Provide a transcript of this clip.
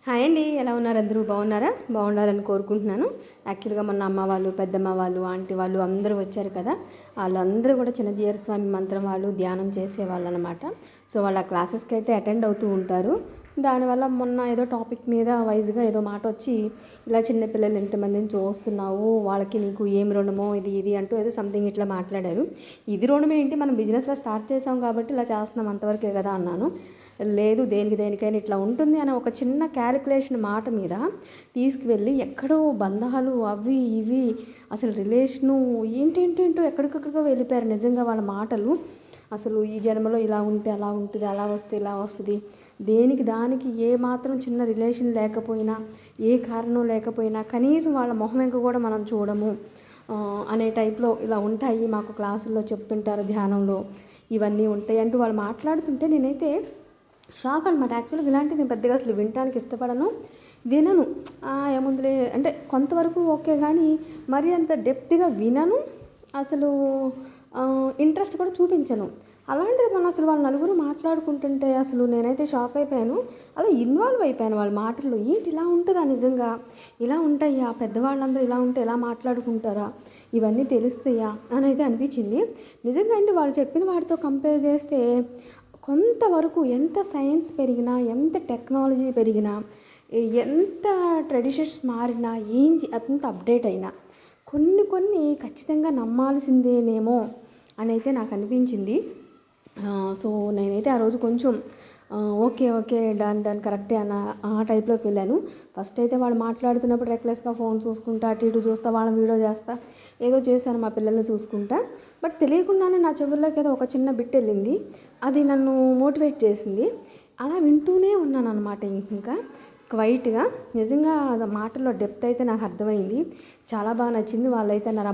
Hi అండి, ఎలా ఉన్నారు? అందరూ బాగున్నారా? బాగుండాలని కోరుకుంటున్నాను. యాక్చువల్గా మొన్న అమ్మ వాళ్ళు, పెద్దమ్మ వాళ్ళు, ఆంటీ వాళ్ళు అందరూ వచ్చారు కదా. వాళ్ళందరూ కూడా చిన్నజీయర్ స్వామి మంత్రం వాళ్ళు ధ్యానం చేసేవాళ్ళు అనమాట. సో వాళ్ళ క్లాసెస్కి అయితే అటెండ్ అవుతూ ఉంటారు. దానివల్ల మొన్న ఏదో టాపిక్ మీద వైజ్గా ఏదో మాట వచ్చి, ఇలా చిన్నపిల్లలు ఎంతమందిని చూస్తున్నావు, వాళ్ళకి నీకు ఏం రుణమో ఇది అంటూ ఏదో సంథింగ్ ఇట్లా మాట్లాడారు. ఇది రుణం ఏంటి, మనం బిజినెస్లో స్టార్ట్ చేసాం కాబట్టి ఇలా చేస్తున్నాం అంతవరకే కదా అన్నాను. లేదు, దేనికైనా ఇట్లా ఉంటుంది అనే ఒక చిన్న క్యాలిక్యులేషన్ మాట మీద తీసుకువెళ్ళి ఎక్కడో బంధాలు అవి ఇవి అసలు రిలేషను ఏంటేంటో ఎక్కడికక్కడికో వెళ్ళిపోయారు. నిజంగా వాళ్ళ మాటలు అసలు ఈ జన్మలో ఇలా ఉంటే అలా ఉంటుంది, అలా వస్తే ఇలా వస్తుంది, దానికి ఏ మాత్రం చిన్న రిలేషన్ లేకపోయినా, ఏ కారణం లేకపోయినా కనీసం వాళ్ళ మొహం వెంక కూడా మనం చూడము అనే టైప్లో ఇలా ఉంటాయి, మాకు క్లాసుల్లో చెప్తుంటారు, ధ్యానంలో ఇవన్నీ ఉంటాయి అంటూ వాళ్ళు మాట్లాడుతుంటే నేనైతే షాక్ అనమాట. యాక్చువల్గా ఇలాంటివి నేను పెద్దగా అసలు వినటానికి ఇష్టపడను, వినను. ఏముందిలే అంటే కొంతవరకు ఓకే, కానీ మరీ అంత డెప్త్గా వినను, అసలు ఇంట్రెస్ట్ కూడా చూపించను. అలాంటిది మనం అసలు వాళ్ళ నలుగురు మాట్లాడుకుంటుంటే అసలు నేనైతే షాక్ అయిపోయాను. అలా ఇన్వాల్వ్ అయిపోయాను వాళ్ళ మాటల్లో. ఏంటి ఇలా ఉంటుందా, నిజంగా ఇలా ఉంటాయా, పెద్దవాళ్ళందరూ ఇలా ఉంటే ఎలా మాట్లాడుకుంటారా, ఇవన్నీ తెలుస్తాయా అని అయితే అనిపించింది. నిజంగా అంటే వాళ్ళు చెప్పిన వాటితో కంపేర్ చేస్తే కొంతవరకు ఎంత సైన్స్ పెరిగినా, ఎంత టెక్నాలజీ పెరిగినా, ఎంత ట్రెడిషన్స్ మారినా, అంత అప్డేట్ అయినా కొన్ని ఖచ్చితంగా నమ్మాల్సిందేనేమో అని అయితే నాకు అనిపించింది. సో నేనైతే ఆ రోజు కొంచెం ఓకే డన్ కరెక్టే అన్న ఆ టైప్లోకి వెళ్ళాను. ఫస్ట్ అయితే వాళ్ళు మాట్లాడుతున్నప్పుడు రెక్లెస్గా ఫోన్ చూసుకుంటా, అటు ఇటు చూస్తా, వాళ్ళని వీడియో చేస్తా ఏదో చేశాను మా పిల్లల్ని చూసుకుంటా. బట్ తెలియకుండానే నా చెవుల్లోకి ఏదో ఒక చిన్న బిట్ వెళ్ళింది, అది నన్ను మోటివేట్ చేసింది. అలా వింటూనే ఉన్నాను అనమాట. ఇంకా క్వైట్గా నిజంగా మాటల్లో డెప్త్ అయితే నాకు అర్థమైంది, చాలా బాగా నచ్చింది. వాళ్ళైతే అన్నారు,